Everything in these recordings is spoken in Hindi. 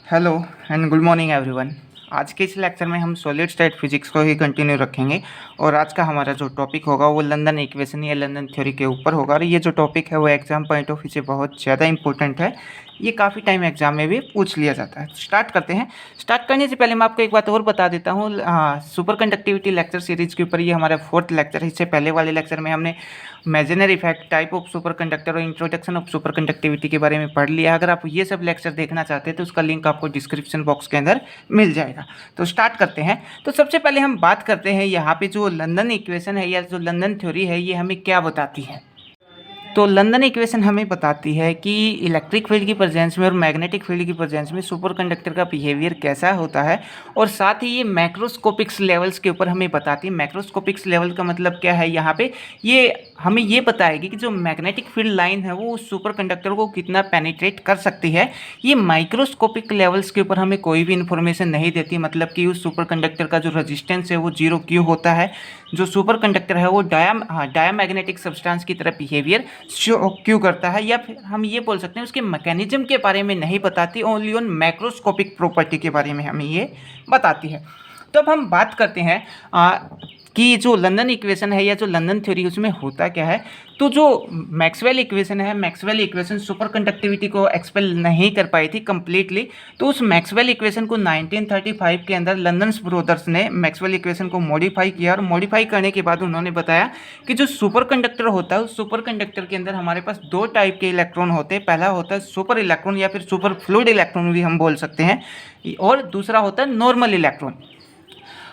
Hello and good morning everyone. आज के इस लेक्चर में हम सॉलिड स्टेट फिजिक्स को ही कंटिन्यू रखेंगे और आज का हमारा जो टॉपिक होगा वो लंदन इक्वेशन या लंदन थ्योरी के ऊपर होगा। और ये जो टॉपिक है वो एग्जाम पॉइंट ऑफ व्यू से बहुत ज़्यादा इंपॉर्टेंट है। ये काफ़ी टाइम एग्जाम में भी पूछ लिया जाता है। स्टार्ट करते हैं। स्टार्ट करने से पहले मैं आपको एक बात और बता देता हूँ। सुपर कंडक्टिविटी लेक्चर सीरीज के ऊपर ये हमारा 4th लेक्चर है। इससे पहले वाले लेक्चर में हमने Meissner effect, type of super conductor और इंट्रोडक्शन ऑफ सुपर कंडक्टिविटी के बारे में पढ़ लिया। अगर आप ये सब लेक्चर देखना चाहते हैं तो उसका लिंक आपको डिस्क्रिप्शन बॉक्स के अंदर मिल जाएगा। तो स्टार्ट करते हैं। तो सबसे पहले हम बात करते हैं यहाँ पे जो लंदन इक्वेशन है या जो लंदन थ्योरी है ये हमें क्या बताती है। तो लंदन इक्वेशन हमें बताती है कि इलेक्ट्रिक फील्ड की प्रेजेंस में और मैग्नेटिक फील्ड की प्रेजेंस में सुपर कंडक्टर का बिहेवियर कैसा होता है। और साथ ही ये मैक्रोस्कोपिक्स लेवल्स के ऊपर हमें बताती है। मैक्रोस्कोपिक्स लेवल का मतलब क्या है, यहाँ पे ये हमें ये बताएगी कि जो मैग्नेटिक फील्ड लाइन है वो उस सुपर कंडक्टर को कितना पेनिट्रेट कर सकती है। ये माइक्रोस्कोपिक लेवल्स के ऊपर हमें कोई भी इन्फॉर्मेशन नहीं देती। मतलब कि उस सुपर कंडक्टर का जो रजिस्टेंस है वो 0 क्यों होता है, जो सुपर कंडक्टर है वो डायामैग्नेटिक सब्सटेंस की तरह बिहेवियर क्यों करता है, या फिर हम ये बोल सकते हैं उसके मैकेनिज्म के बारे में नहीं बताती। ओनली ऑन मैक्रोस्कोपिक प्रॉपर्टी के बारे में हमें ये बताती है। तो अब हम बात करते हैं कि जो लंदन इक्वेशन है या जो लंदन थ्योरी उसमें होता क्या है। तो जो मैक्सवेल इक्वेशन है, मैक्सवेल इक्वेशन सुपर कंडक्टिविटी को एक्सपेल नहीं कर पाई थी कम्प्लीटली। तो उस मैक्सवेल इक्वेशन को 1935 के अंदर लंदन ब्रदर्स ने मैक्सवेल इक्वेशन को मॉडिफाई किया। और मॉडिफाई करने के बाद उन्होंने बताया कि जो सुपर कंडक्टर होता है उस सुपर कंडक्टर के अंदर हमारे पास 2 टाइप के इलेक्ट्रॉन होते हैं। पहला होता है सुपर इलेक्ट्रॉन या फिर सुपर फ्लूइड इलेक्ट्रॉन भी हम बोल सकते हैं, और दूसरा होता है नॉर्मल इलेक्ट्रॉन।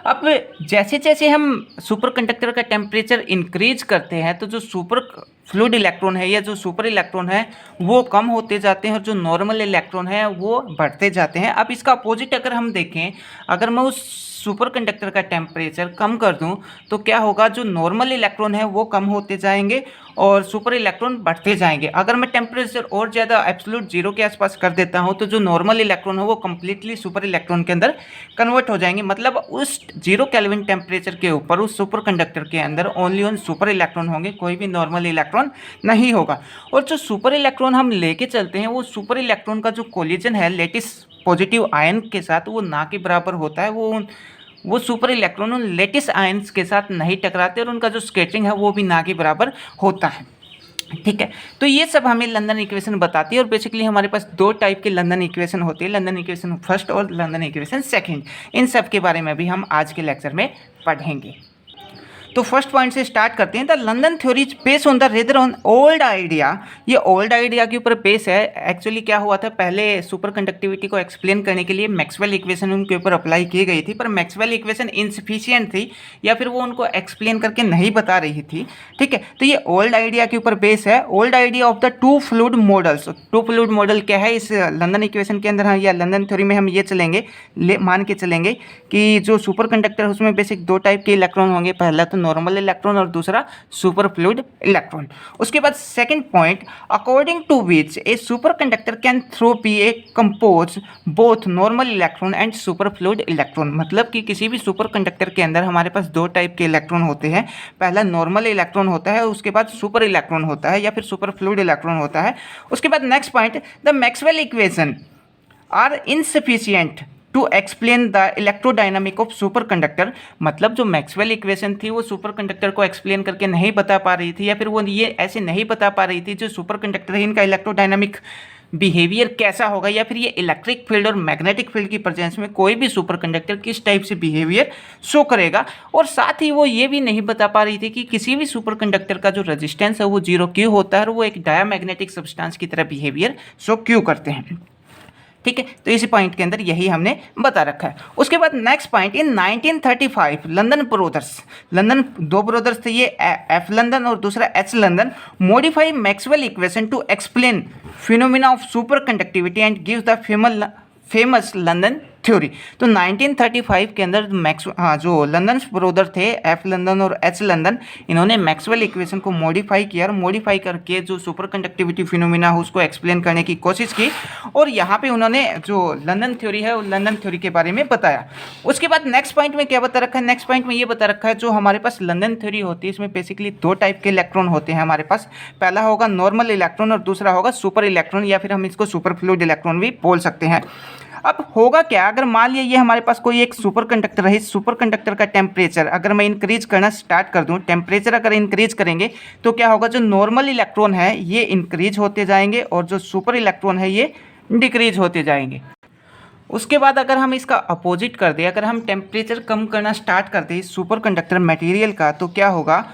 अब जैसे जैसे हम सुपर कंडक्टर का टेम्परेचर इंक्रीज करते हैं तो जो सुपर फ्लूइड इलेक्ट्रॉन है या जो सुपर इलेक्ट्रॉन है वो कम होते जाते हैं और जो नॉर्मल इलेक्ट्रॉन है वो बढ़ते जाते हैं। अब इसका अपोजिट अगर हम देखें, अगर मैं उस सुपर कंडक्टर का टेम्परेचर कम कर दूं तो क्या होगा, जो नॉर्मल इलेक्ट्रॉन है वो कम होते जाएंगे और सुपर इलेक्ट्रॉन बढ़ते जाएंगे। अगर मैं टेम्परेचर और ज़्यादा एब्सोल्यूट 0 के आसपास कर देता हूं तो जो नॉर्मल इलेक्ट्रॉन है वो कम्प्लीटली सुपर इलेक्ट्रॉन के अंदर कन्वर्ट हो जाएंगे। मतलब उस 0 केल्विन टेम्परेचर के ऊपर उस सुपर कंडक्टर के अंदर ओनली ऑन सुपर इलेक्ट्रॉन होंगे, कोई भी नॉर्मल इलेक्ट्रॉन नहीं होगा। और जो सुपर इलेक्ट्रॉन हम लेके चलते हैं वो सुपर इलेक्ट्रॉन का जो कोलिजन है लेटिस पॉजिटिव आयन के साथ वो ना के बराबर होता है। वो सुपर इलेक्ट्रॉन उन लेटिस आयंस के साथ नहीं टकराते और उनका जो स्कैटरिंग है वो भी ना के बराबर होता है। ठीक है, तो ये सब हमें लंदन इक्वेशन बताती है। और बेसिकली हमारे पास 2 टाइप के लंदन इक्वेशन होती है, लंदन इक्वेशन फर्स्ट और लंदन इक्वेशन सेकंड। इन सब के बारे में भी हम आज के लेक्चर में पढ़ेंगे। तो फर्स्ट पॉइंट से स्टार्ट करते हैं। The London theory is based on the rather on old idea. ये ओल्ड आइडिया के ऊपर बेस है। एक्चुअली क्या हुआ था, पहले सुपर कंडक्टिविटी को एक्सप्लेन करने के लिए मैक्सवेल इक्वेशन उनके ऊपर अप्लाई की गई थी, पर मैक्सवेल इक्वेशन इनसफिशिएंट थी या फिर वो उनको एक्सप्लेन करके नहीं बता रही थी। ठीक है, तो ये ओल्ड आइडिया के ऊपर बेस है। Old idea of the 2 fluid models. 2 fluid model क्या है इस लंदन इक्वेशन के अंदर, या लंदन थ्योरी में हम ये चलेंगे, मान के चलेंगे कि जो सुपर कंडक्टर है उसमें बेसिक 2 टाइप के इलेक्ट्रॉन होंगे। पहला तो नॉर्मल इलेक्ट्रॉन और दूसरा सुपर फ्लूइड इलेक्ट्रॉन। उसके बाद second point, according to which a super conductor can through be a compose both normal electron and super fluid electron. मतलब कि किसी भी सुपर कंडक्टर के अंदर हमारे पास 2 टाइप के इलेक्ट्रॉन होते हैं। पहला नॉर्मल इलेक्ट्रॉन होता है, उसके बाद सुपर इलेक्ट्रॉन होता है या फिर सुपर फ्लूइड इलेक्ट्रॉन होता है। उसके बाद next point, the Maxwell equation are insufficient to explain the electrodynamic of super conductor. मतलब जो मैक्सवेल इक्वेशन थी वो सुपर कंडक्टर को एक्सप्लेन करके नहीं बता पा रही थी, या फिर वो ये ऐसे नहीं बता पा रही थी जो सुपर कंडक्टर है इनका इलेक्ट्रोडायनामिक बिहेवियर कैसा होगा, या फिर ये इलेक्ट्रिक फील्ड और मैग्नेटिक फील्ड की प्रेजेंस में कोई भी सुपर कंडक्टर किस टाइप से बिहेवियर शो करेगा। और साथ ही वो ये भी नहीं बता पा रही थी कि किसी भी सुपर कंडक्टर का जो रेजिस्टेंस है वो 0 क्यों होता है और वो एक डायामैग्नेटिक सब्सटेंस की तरह बिहेवियर शो क्यों करते हैं। ठीक है, तो इसी पॉइंट के अंदर यही हमने बता रखा है। उसके बाद नेक्स्ट पॉइंट, इन 1935 लंदन ब्रदर्स, लंदन 2 ब्रदर्स थे, ये एफ लंदन और दूसरा H London, modify Maxwell equation two explain phenomena of super conductivity and gives the famous London theory. तो 1935 के अंदर जो लंदन ब्रदर थे एफ लंदन और एच लंदन, इन्होंने मैक्सवेल इक्वेशन को मॉडिफाई किया और मॉडिफाई करके जो सुपर कंडक्टिविटी फिनोमिना है उसको एक्सप्लेन करने की कोशिश की। और यहाँ पे उन्होंने जो लंदन थ्योरी है वो लंदन थ्योरी के बारे में बताया। उसके बाद नेक्स्ट पॉइंट में क्या बता रखा है, नेक्स्ट पॉइंट में ये बता रखा है जो हमारे पास लंदन थ्योरी होती है इसमें बेसिकली 2 टाइप के इलेक्ट्रॉन होते हैं हमारे पास। पहला होगा नॉर्मल इलेक्ट्रॉन और दूसरा होगा सुपर इलेक्ट्रॉन, या फिर हम इसको सुपर फ्लूइड इलेक्ट्रॉन भी बोल सकते हैं। अब होगा क्या, अगर मान लिया ये हमारे पास कोई एक सुपर कंडक्टर है, इस सुपर कंडक्टर का टेम्परेचर अगर मैं इंक्रीज करना स्टार्ट कर दूं, टेम्परेचर अगर इंक्रीज करेंगे तो क्या होगा, जो नॉर्मल इलेक्ट्रॉन है ये इंक्रीज होते जाएंगे और जो सुपर इलेक्ट्रॉन है ये डिक्रीज होते जाएंगे। उसके बाद अगर हम इसका अपोजिट कर दें, अगर हम टेम्परेचर कम करना स्टार्ट कर दें सुपर कंडक्टर मटेरियल का, तो क्या होगा,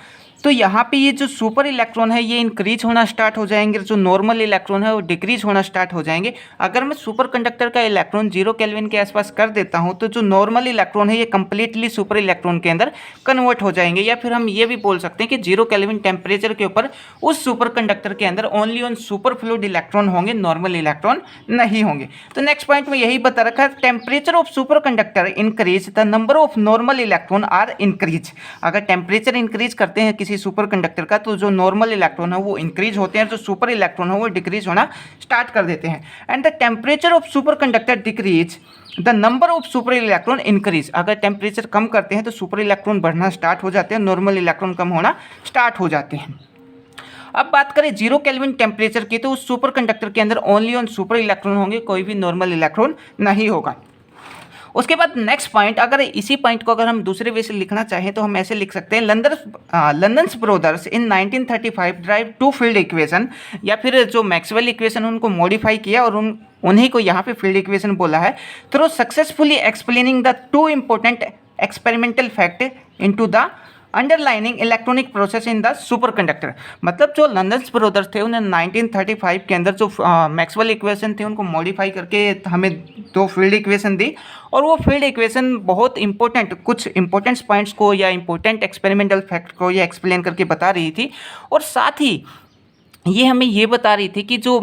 तो यहाँ पे ये जो सुपर इलेक्ट्रॉन है ये इंक्रीज होना स्टार्ट हो जाएंगे, जो नॉर्मल इलेक्ट्रॉन है वो डिक्रीज होना स्टार्ट हो जाएंगे। अगर मैं सुपर कंडक्टर का इलेक्ट्रॉन 0 केल्विन के आसपास कर देता हूँ तो जो नॉर्मल इलेक्ट्रॉन है ये कंप्लीटली सुपर इलेक्ट्रॉन के अंदर कन्वर्ट हो जाएंगे, या फिर हम ये भी बोल सकते हैं कि 0 केल्विन टेम्परेचर के ऊपर उस सुपर कंडक्टर के अंदर only on super fluid electron होंगे, नॉर्मल इलेक्ट्रॉन नहीं होंगे। तो नेक्स्ट पॉइंट में यही बता रखा है, temperature of super conductor increase the number of normal electron are increase. अगर टेम्परेचर इंक्रीज करते हैं किसी सुपर कंडक्टर का तो जो नॉर्मल इलेक्ट्रॉन है वो इंक्रीज होते हैं, जो सुपर इलेक्ट्रॉन है वो डिक्रीज होना स्टार्ट कर देते हैं। And the temperature of super conductor decrease the number of super electron increase. अगर टेम्परेचर कम करते हैं तो सुपर इलेक्ट्रॉन बढ़ना स्टार्ट हो जाते हैं, नॉर्मल इलेक्ट्रॉन कम होना स्टार्ट हो जाते हैं। अब बात करें 0 केल्विन टेम्परेचर की, तो उस सुपर कंडक्टर के अंदर ओनली ऑन सुपर इलेक्ट्रॉन होंगे, कोई भी नॉर्मल इलेक्ट्रॉन नहीं होगा। उसके बाद नेक्स्ट पॉइंट, अगर इसी पॉइंट को अगर हम दूसरे वे से लिखना चाहें तो हम ऐसे लिख सकते हैं, London's brothers in 1935 drive to field equation, या फिर जो मैक्सवेल इक्वेशन उनको मॉडिफाई किया और उन्हीं को यहाँ पे फील्ड इक्वेशन बोला है, through successfully explaining the two important experimental fact into the underlining electronic process in the super conductor. मतलब जो लंदन्स ब्रदर्स थे उन्हें 1935 के अंदर जो मैक्सवेल इक्वेशन थे उनको मॉडिफाई करके हमें दो फील्ड इक्वेशन दी, और वो फील्ड इक्वेशन बहुत इंपॉर्टेंट कुछ इंपॉर्टेंट पॉइंट्स को या इंपॉर्टेंट एक्सपेरिमेंटल फैक्ट को ये एक्सप्लेन करके बता रही थी, और साथ ही ये हमें ये बता रही थी कि जो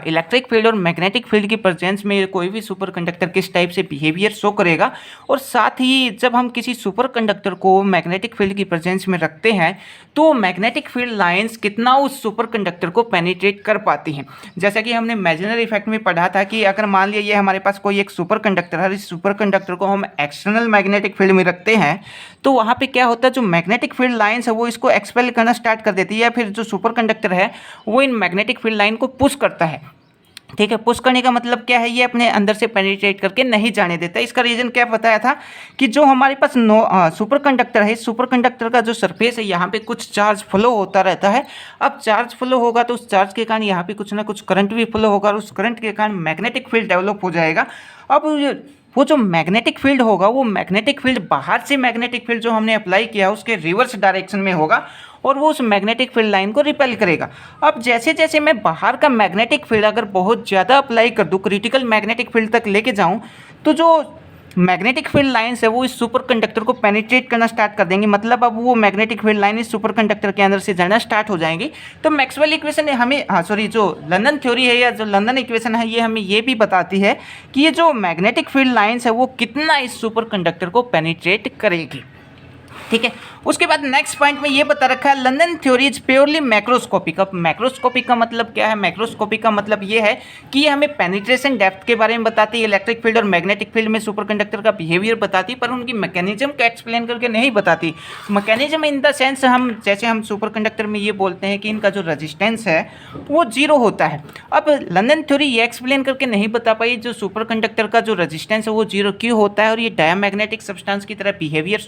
इलेक्ट्रिक फील्ड और मैग्नेटिक फील्ड की प्रेजेंस में कोई भी सुपर कंडक्टर किस टाइप से बिहेवियर शो करेगा, और साथ ही जब हम किसी सुपर कंडक्टर को मैग्नेटिक फील्ड की प्रेजेंस में रखते हैं तो मैग्नेटिक फील्ड लाइंस कितना उस सुपर कंडक्टर को पेनिट्रेट कर पाती हैं। जैसा कि हमने मेजनर इफेक्ट में पढ़ा था कि अगर मान लिया ये हमारे पास कोई एक सुपर कंडक्टर है, इस सुपर कंडक्टर को हम एक्सटर्नल मैग्नेटिक फील्ड में रखते हैं तो वहाँ पे क्या होता है, जो मैग्नेटिक फील्ड लाइंस है वो इसको एक्सपेल करना स्टार्ट कर देती है, या फिर जो सुपर कंडक्टर है वो इन मैग्नेटिक फील्ड लाइन को पुश करता है। ठीक है, पुश करने का मतलब क्या है, ये अपने अंदर से पेनिट्रेट करके नहीं जाने देता। इसका रीज़न क्या बताया था कि जो हमारे पास सुपर कंडक्टर है, सुपर कंडक्टर का जो सरफेस है यहाँ पे कुछ चार्ज फ्लो होता रहता है। अब चार्ज फ्लो होगा तो उस चार्ज के कारण यहाँ पे कुछ ना कुछ करंट भी फ्लो होगा, और उस करंट के कारण मैग्नेटिक फील्ड डेवलप हो जाएगा। अब वो जो मैग्नेटिक फील्ड होगा, वो मैग्नेटिक फील्ड बाहर से मैग्नेटिक फील्ड जो हमने अप्लाई किया उसके रिवर्स डायरेक्शन में होगा, और वो उस मैग्नेटिक फील्ड लाइन को रिपेल करेगा। अब जैसे जैसे मैं बाहर का मैग्नेटिक फील्ड अगर बहुत ज़्यादा अप्लाई कर दूँ, क्रिटिकल मैग्नेटिक फील्ड तक लेके जाऊँ, तो जो मैग्नेटिक फील्ड लाइन्स है वो इस सुपर कंडक्टर को पेनिट्रेट करना स्टार्ट कर देंगी। मतलब अब वो मैग्नेटिक फील्ड लाइन इस सुपर कंडक्टर के अंदर से जाना स्टार्ट हो जाएंगी। तो मैक्सवेल इक्वेशन हमें जो लंदन थ्योरी है या जो लंदन इक्वेशन है ये हमें ये भी बताती है कि ये जो मैग्नेटिक फील्ड लाइन्स है वो कितना इस सुपर कंडक्टर को पेनिट्रेट करेगी। ठीक है, उसके बाद नेक्स्ट पॉइंट में ये बता रखा है, London theory is purely macroscopic. अब मैक्रोस्कोपिक का मतलब क्या है, मैक्रोस्कोपिक का मतलब ये है कि ये हमें पेनिट्रेशन डेप्थ के बारे में बताती है, इलेक्ट्रिक फील्ड और मैग्नेटिक फील्ड में सुपर कंडक्टर का बिहेवियर बताती, पर उनकी मैकेनिज्म का एक्सप्लेन करके नहीं बताती। मैकेनिज्म इन द सेंस जैसे हम सुपर कंडक्टर में ये बोलते हैं कि इनका जो रजिस्टेंस है वो 0 होता है। अब लंदन थ्योरी ये एक्सप्लेन करके नहीं बता पाई जो सुपर कंडक्टर का जो रजिस्टेंस है वो 0 क्यों होता है, और ये डायमैग्नेटिक सब्सटेंस की तरह बिहेवियर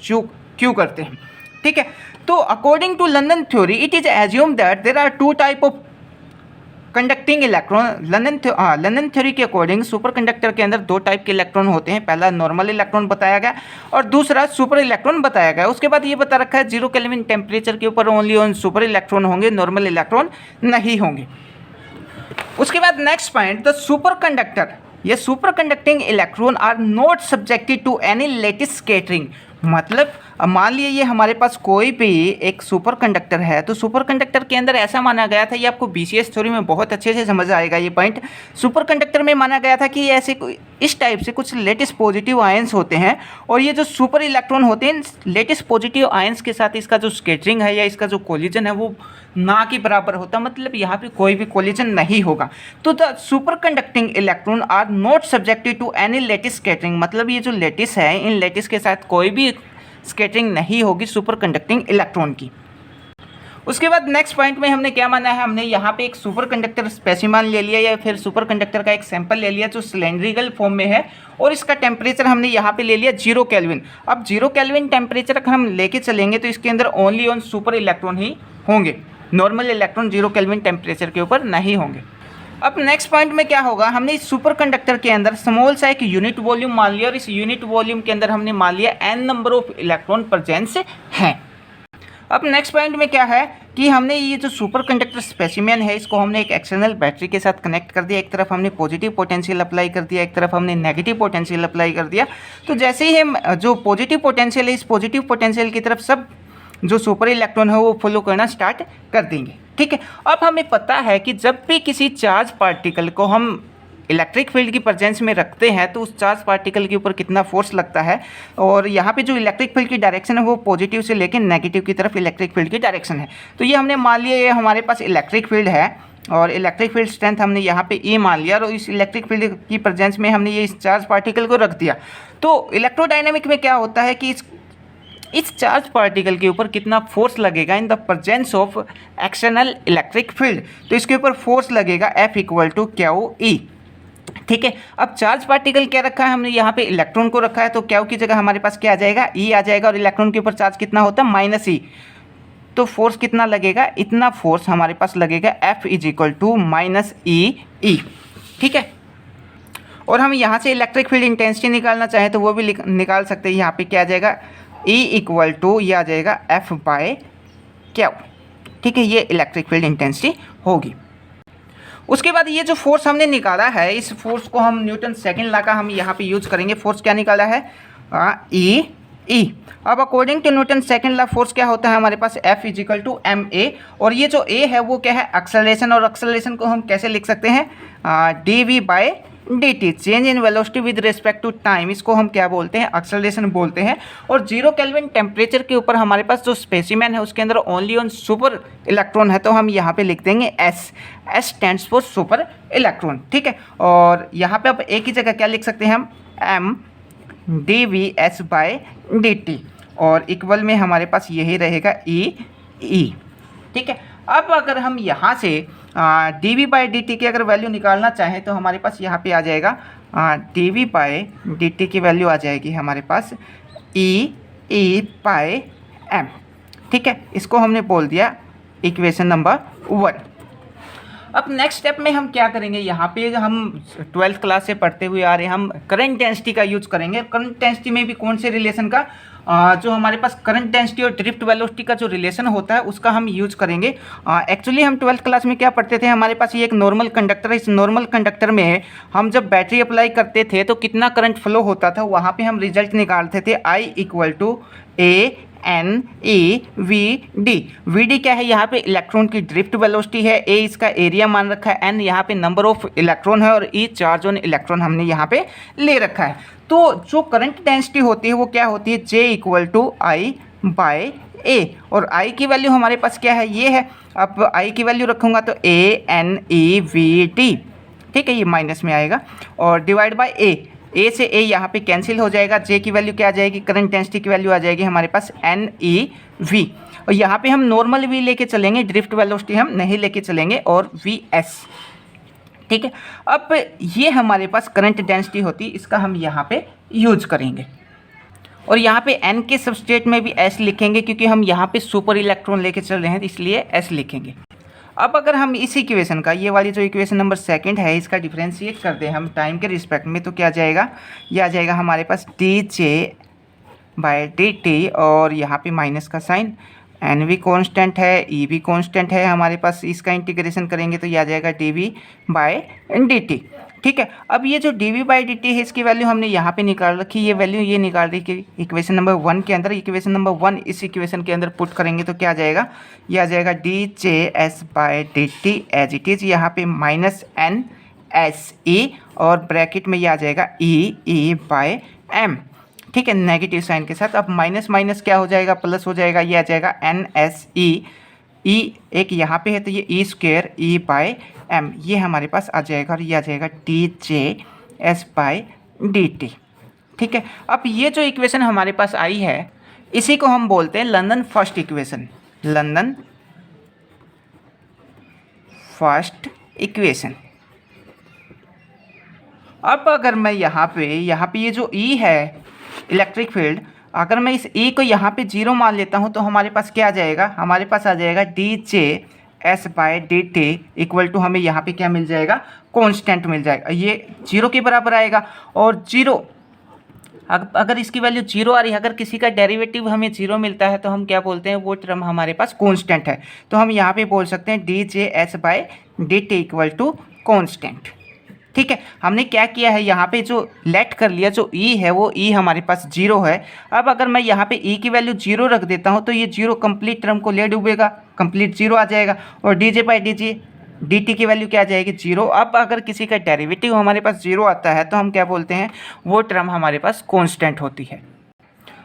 क्यों करते हैं। ठीक है, तो according to London theory it is assume that there are two type of conducting electron. London theory के अकॉर्डिंग सुपर कंडक्टर के अंदर दो टाइप के इलेक्ट्रॉन होते हैं, पहला नॉर्मल इलेक्ट्रॉन बताया गया और दूसरा सुपर इलेक्ट्रॉन बताया गया। उसके बाद ये बता रखा है 0 केल्विन टेम्परेचर के ऊपर ओनली ऑन सुपर इलेक्ट्रॉन होंगे, नॉर्मल इलेक्ट्रॉन नहीं होंगे। उसके बाद next point, the superconductor ये super conducting electron are not subjected to any lattice scattering. मतलब मान लिए ये हमारे पास कोई भी एक सुपर कंडक्टर है, तो सुपर कंडक्टर के अंदर ऐसा माना गया था, ये आपको बीसीएस थ्योरी में बहुत अच्छे से समझ आएगा ये पॉइंट। सुपर कंडक्टर में माना गया था कि ऐसे इस टाइप से कुछ लेटेस्ट पॉजिटिव आयंस होते हैं, और ये जो सुपर इलेक्ट्रॉन होते हैं लेटेस्ट पॉजिटिव आयंस के साथ इसका जो स्कैटरिंग है या इसका जो कोलिजन है वो ना के बराबर होता, मतलब यहाँ पे कोई भी कोलिजन नहीं होगा। तो the super conducting electron are not subjected to any lattice scattering. मतलब ये जो लेटिस है इन लेटिस के साथ कोई भी स्कैटरिंग नहीं होगी सुपर कंडक्टिंग इलेक्ट्रॉन की। उसके बाद नेक्स्ट पॉइंट में हमने क्या माना है, हमने यहाँ पे एक सुपर कंडक्टर स्पेसिमन ले लिया या फिर सुपर कंडक्टर का एक सैंपल ले लिया जो सिलेंड्रिकल फॉर्म में है और इसका टेम्परेचर हमने यहाँ पे ले लिया 0 केल्विन। अब 0 केल्विन टेम्परेचर अगर हम लेके चलेंगे तो इसके अंदर ओनली ऑन सुपर इलेक्ट्रॉन ही होंगे, नॉर्मल इलेक्ट्रॉन 0 केल्विन टेम्परेचर के ऊपर नहीं होंगे। अब नेक्स्ट पॉइंट में क्या होगा, हमने इस सुपर कंडक्टर के अंदर स्मॉल सा एक यूनिट वॉल्यूम मान लिया और इस यूनिट वॉल्यूम के अंदर हमने मान लिया n number of electron presence हैं। अब नेक्स्ट पॉइंट में क्या है कि हमने ये जो सुपर कंडक्टर स्पेसिमेन है इसको हमने एक एक्सटर्नल बैटरी के साथ कनेक्ट कर दिया। एक तरफ हमने पॉजिटिव पोटेंशियल अप्लाई कर दिया, एक तरफ हमने नेगेटिव पोटेंशियल अप्लाई कर दिया। तो जैसे ही हम जो पॉजिटिव पोटेंशियल है इस पॉजिटिव पोटेंशियल की तरफ सब जो सुपर इलेक्ट्रॉन है वो फॉलो करना स्टार्ट कर देंगे। ठीक है, अब हमें पता है कि जब भी किसी चार्ज पार्टिकल को हम इलेक्ट्रिक फील्ड की प्रेजेंस में रखते हैं तो उस चार्ज पार्टिकल के ऊपर कितना फोर्स लगता है, और यहाँ पे जो इलेक्ट्रिक फील्ड की डायरेक्शन है वो पॉजिटिव से लेकर नेगेटिव की तरफ इलेक्ट्रिक फील्ड की डायरेक्शन है। तो ये हमने मान लिया ये हमारे पास इलेक्ट्रिक फील्ड है और इलेक्ट्रिक फील्ड स्ट्रेंथ हमने यहाँ पे E मान लिया और इस इलेक्ट्रिक फील्ड की प्रेजेंस में हमने ये इस चार्ज पार्टिकल को रख दिया। तो इलेक्ट्रोडायनेमिक में क्या होता है कि इस चार्ज पार्टिकल के ऊपर कितना फोर्स लगेगा in the presence of external electric field, तो इसके ऊपर फोर्स लगेगा F = QE। ठीक है, अब चार्ज पार्टिकल क्या रखा है हमने यहाँ पे इलेक्ट्रॉन को रखा है, तो क्यू की जगह हमारे पास क्या आ जाएगा E आ जाएगा और इलेक्ट्रॉन के ऊपर चार्ज कितना होता है -E। तो फोर्स कितना लगेगा, इतना फोर्स हमारे पास लगेगा F = -EE। ठीक है, और हम यहाँ से इलेक्ट्रिक फील्ड इंटेंसिटी निकालना चाहें तो वो भी निकाल सकते हैं। यहाँ पे क्या आ जाएगा E = ये आ जाएगा F/Q। ठीक है, ये इलेक्ट्रिक फील्ड इंटेंसिटी होगी। उसके बाद ये जो फोर्स हमने निकाला है इस फोर्स को हम न्यूटन सेकंड लॉ का हम यहाँ पे यूज करेंगे। फोर्स क्या निकाला है E। अब according to Newton second law force क्या होता है हमारे पास F = ma, और ये जो A है वो क्या है एक्सेलरेशन, और एक्सेलरेशन को हम कैसे लिख सकते हैं dv/dt, change in velocity with respect to time, इसको हम क्या बोलते हैं एक्सेलरेशन बोलते हैं। और 0 केल्विन टेम्परेचर के ऊपर हमारे पास जो स्पेसिमेन है उसके अंदर ओनली ऑन सुपर इलेक्ट्रॉन है, तो हम यहाँ पे लिख देंगे S stands for super electron. ठीक है, और यहाँ पे अब एक ही जगह क्या लिख सकते हैं हम m dvs/dt, और इक्वल में हमारे पास यही रहेगा E। ठीक है, अब अगर हम यहाँ से dv/dt की अगर वैल्यू निकालना चाहें तो हमारे पास यहाँ पे आ जाएगा dv/dt की वैल्यू आ जाएगी हमारे पास E/m। ठीक है, इसको हमने बोल दिया इक्वेशन नंबर 1। अब नेक्स्ट स्टेप में हम क्या करेंगे, यहाँ पे हम 12th क्लास से पढ़ते हुए आ रहे हैं, हम करंट डेंसिटी का यूज करेंगे। करंट डेंसिटी में भी कौन से रिलेशन का, जो हमारे पास करंट डेंसिटी और ड्रिफ्ट वेलोसिटी का जो रिलेशन होता है उसका हम यूज करेंगे। एक्चुअली हम 12th क्लास में क्या पढ़ते थे, हमारे पास ये एक नॉर्मल कंडक्टर है। इस नॉर्मल कंडक्टर में हम जब बैटरी अप्लाई करते थे तो कितना करंट फ्लो होता था, वहाँ पे हम रिजल्ट निकालते थे I = ANEVD। VD क्या है, यहाँ पे इलेक्ट्रॉन की ड्रिफ्ट वेलोसिटी है, A इसका एरिया मान रखा है, N यहाँ पे नंबर ऑफ इलेक्ट्रॉन है और E चार्ज ऑन इलेक्ट्रॉन हमने यहाँ पे ले रखा है। तो जो करंट डेंसिटी होती है वो क्या होती है J = I/A, और I की वैल्यू हमारे पास क्या है, ये है। अब I की वैल्यू रखूँगा तो ANEVD। ठीक है, ये माइनस में आएगा और डिवाइड बाय A से A यहाँ पे कैंसिल हो जाएगा। J की वैल्यू क्या आ जाएगी, करंट डेंसिटी की वैल्यू आ जाएगी हमारे पास NEV, और यहाँ पे हम नॉर्मल V लेके चलेंगे, ड्रिफ्ट वेलोसिटी हम नहीं लेके चलेंगे, और VS। ठीक है, अब ये हमारे पास करंट डेंसिटी होती है, इसका हम यहाँ पे यूज करेंगे। और यहाँ पे N के सबस्ट्रेट में भी S लिखेंगे क्योंकि हम यहाँ पे सुपर इलेक्ट्रॉन लेके चल रहे हैं, इसलिए S लिखेंगे। अब अगर हम इस इक्वेशन का, ये वाली जो इक्वेशन नंबर 2 है, इसका डिफरेंशिएट कर दें हम टाइम के रिस्पेक्ट में, तो क्या जाएगा, ये आ जाएगा हमारे पास dJ/dt, और यहाँ पे माइनस का साइन, N भी कॉन्स्टेंट है, E भी कॉन्स्टेंट है हमारे पास, इसका इंटीग्रेशन करेंगे तो ये आ जाएगा dV/dt। ठीक है, अब ये जो dV/dt है इसकी वैल्यू हमने यहाँ पे निकाल रखी, ये वैल्यू ये निकाल रही कि इक्वेशन नंबर 1 के अंदर। इक्वेशन नंबर 1 इस इक्वेशन के अंदर पुट करेंगे तो क्या आ जाएगा, ये आ जाएगा dJs/dt एज इट इज़, यहाँ पे -NSE और ब्रैकेट में ये आ जाएगा EE/m। ठीक है, नेगेटिव साइन के साथ। अब माइनस माइनस क्या हो जाएगा, प्लस हो जाएगा, ये आ जाएगा NSE, E एक यहाँ पे है तो ये E² E/m, ये हमारे पास आ जाएगा, और ये आ जाएगा dJs/dt। ठीक है, अब ये जो इक्वेशन हमारे पास आई है इसी को हम बोलते हैं London first equation. London first equation. अब अगर मैं यहाँ पे ये जो E है इलेक्ट्रिक फील्ड, अगर मैं इस E को यहाँ पे 0 मान लेता हूँ तो हमारे पास क्या आ जाएगा, हमारे पास आ जाएगा dJ/dt इक्वल टू, हमें यहाँ पे क्या मिल जाएगा, कांस्टेंट मिल जाएगा, ये 0 के बराबर आएगा। और 0 अगर इसकी वैल्यू 0 आ रही है, अगर किसी का डेरिवेटिव हमें 0 मिलता है तो हम क्या बोलते हैं, वो टर्म हमारे पास कांस्टेंट है। तो हम यहाँ पे बोल सकते हैं dJ/dt इक्वल टू कांस्टेंट। ठीक है, हमने क्या किया है, यहाँ पे जो लेट कर लिया, जो E है वो E हमारे पास 0 है। अब अगर मैं यहाँ पे E की वैल्यू 0 रख देता हूँ तो ये 0 कंप्लीट टर्म को ले डूबेगा, कंप्लीट 0 आ जाएगा। और dJ/dt की वैल्यू क्या आ जाएगी, 0। अब अगर किसी का डेरिवेटिव हमारे पास 0 आता है तो हम क्या बोलते हैं, वो टर्म हमारे पास कांस्टेंट होती है।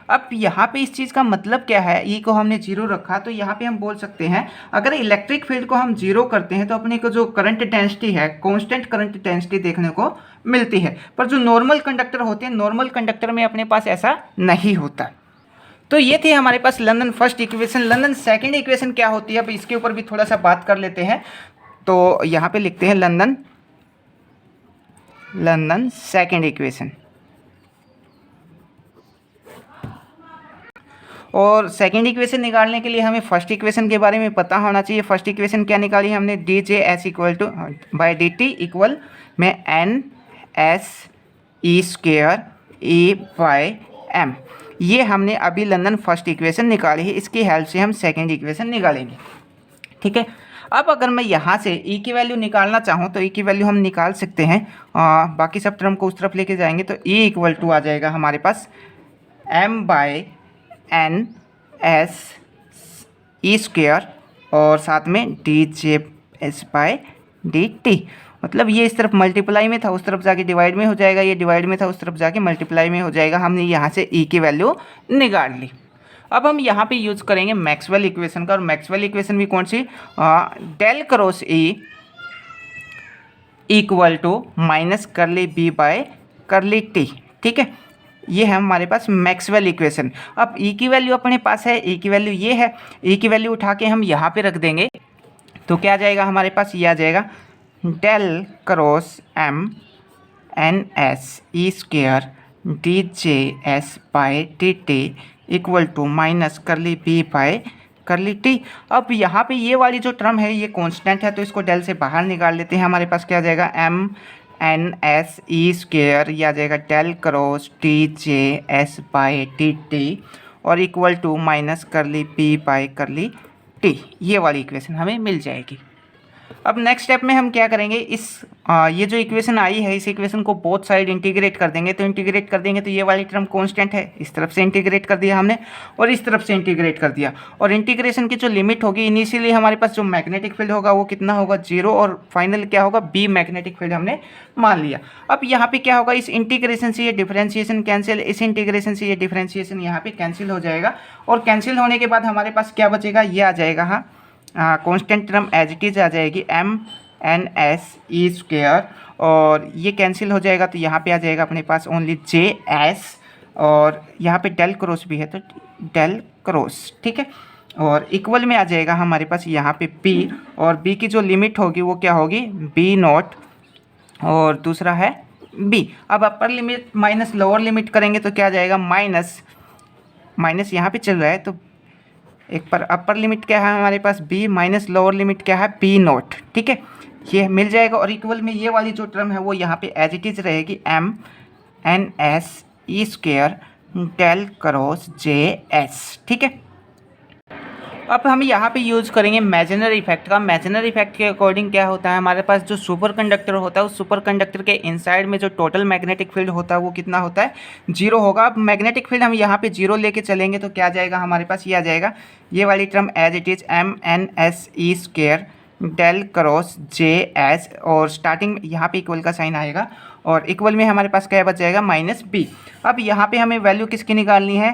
अब यहाँ पे इस चीज़ का मतलब क्या है, E को हमने 0 रखा तो यहाँ पे हम बोल सकते हैं अगर इलेक्ट्रिक फील्ड को हम 0 करते हैं तो अपने को जो करंट डेंसिटी है, कांस्टेंट करंट डेंसिटी देखने को मिलती है। पर जो नॉर्मल कंडक्टर होते हैं, नॉर्मल कंडक्टर में अपने पास ऐसा नहीं होता। तो ये थी हमारे पास London first equation. London second equation क्या होती है, अब इसके ऊपर भी थोड़ा सा बात कर लेते हैं। तो यहाँ पे लिखते हैं लंदन सेकेंड इक्वेशन। और सेकेंड इक्वेशन निकालने के लिए हमें फर्स्ट इक्वेशन के बारे में पता होना चाहिए। फर्स्ट इक्वेशन क्या निकाली हमने, dJ/dt इक्वल में NS/E²E/m। ये हमने अभी लंदन फर्स्ट इक्वेशन निकाली है, इसकी हेल्प से हम सेकेंड इक्वेशन निकालेंगे। ठीक है, अब अगर मैं यहाँ से E की वैल्यू निकालना चाहूँ तो E की वैल्यू हम निकाल सकते हैं। बाकी सब टर्म को उस तरफ लेके जाएंगे तो E इक्वल टू आ जाएगा हमारे पास m/NS/E² और साथ में dJ/dt। मतलब ये इस तरफ मल्टीप्लाई में था, उस तरफ जाके डिवाइड में हो जाएगा, ये डिवाइड में था, उस तरफ जाके मल्टीप्लाई में हो जाएगा। हमने यहाँ से E की वैल्यू निकाल ली। अब हम यहाँ पे यूज़ करेंगे मैक्सवेल इक्वेशन का, और मैक्सवेल इक्वेशन भी कौन सी, del cross E equal to minus करली B बाय करली T। ठीक है, ये है हमारे पास मैक्सवेल इक्वेशन। अब E की वैल्यू अपने पास है, E की वैल्यू ये है, E की वैल्यू उठा के हम यहाँ पे रख देंगे तो क्या आ जाएगा हमारे पास, ये आ जाएगा del cross m/NS/E² dJ/dt equal to minus करली B बाय करली T। अब यहाँ पे ये वाली जो टर्म है ये कांस्टेंट है तो इसको डेल से बाहर निकाल लेते हैं। हमारे पास क्या आ जाएगा, m/NS/E², ये आ जाएगा डेल क्रॉस dJ/dt और इक्वल टू माइनस करली B बाय करली T। ये वाली इक्वेशन हमें मिल जाएगी। अब नेक्स्ट स्टेप में हम क्या करेंगे, ये जो इक्वेशन आई है इस इक्वेशन को बोथ साइड इंटीग्रेट कर देंगे। तो इंटीग्रेट कर देंगे तो ये वाली टर्म कांस्टेंट है, इस तरफ से इंटीग्रेट कर दिया हमने और इस तरफ से इंटीग्रेट कर दिया। और इंटीग्रेशन की जो लिमिट होगी, इनिशियली हमारे पास जो मैग्नेटिक फील्ड होगा वो कितना होगा, 0, और फाइनल क्या होगा, बी मैग्नेटिक फील्ड हमने मान लिया। अब यहाँ पे क्या होगा, इस इंटीग्रेशन से ये डिफरेंशिएशन कैंसिल, इस इंटीग्रेशन से ये डिफरेंशिएशन यहाँ पे कैंसिल हो जाएगा। और कैंसिल होने के बाद हमारे पास क्या बचेगा, ये आ जाएगा, हाँ constant term as it is आ जाएगी m/NS/E², और ये कैंसिल हो जाएगा तो यहाँ पे आ जाएगा अपने पास ओनली JS, और यहाँ पे डेल क्रॉस भी है तो डेल क्रॉस। ठीक है, और इक्वल में आ जाएगा हमारे पास यहाँ पे P, और B की जो लिमिट होगी वो क्या होगी, B0 और दूसरा है B। अब upper limit minus lower limit करेंगे तो क्या आ जाएगा, माइनस यहाँ पे चल रहा है तो एक पर अपर लिमिट क्या है हमारे पास B, माइनस लोअर लिमिट क्या है B0। ठीक है, ये मिल जाएगा। और इक्वल में ये वाली जो टर्म है वो यहाँ पे एज इट इज रहेगी m/NS/E² डेल क्रॉस JS। ठीक है, अब हम यहाँ पे यूज़ करेंगे मैजेनर इफेक्ट का। मैजेनर इफेक्ट के अकॉर्डिंग क्या होता है, हमारे पास जो सुपर कंडक्टर होता है उस सुपर कंडक्टर के इनसाइड में जो टोटल मैग्नेटिक फील्ड होता है वो कितना होता है, 0 होगा। अब मैग्नेटिक फील्ड हम यहाँ पे 0 लेके चलेंगे तो क्या आ जाएगा हमारे पास, ये आ जाएगा ये वाली term as it is m/NS/E² del cross JS, और स्टार्टिंग यहाँ पे इक्वल का साइन आएगा और इक्वल में हमारे पास क्या बच जाएगा, -B। अब यहाँ पे हमें वैल्यू किसकी निकालनी है,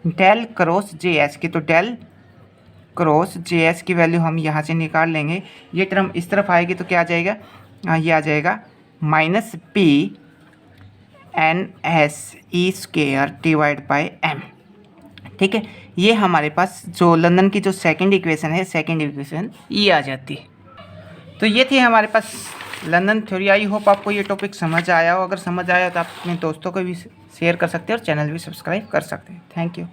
डेल क्रॉस JS की, तो डेल क्रॉस JS की वैल्यू हम यहाँ से निकाल लेंगे। ये टर्म इस तरफ आएगी तो क्या आ जाएगा, ये आ जाएगा -P/NS/E² डिवाइड बाय m। ठीक है, ये हमारे पास जो लंदन की जो सेकंड इक्वेशन है, सेकंड इक्वेशन ये आ जाती है। तो ये थी हमारे पास लंदन थ्योरी। आई होप आपको ये टॉपिक समझ आया हो। अगर समझ आया तो आप अपने दोस्तों को भी शेयर कर सकते हैं और चैनल भी सब्सक्राइब कर सकते हैं। Thank you.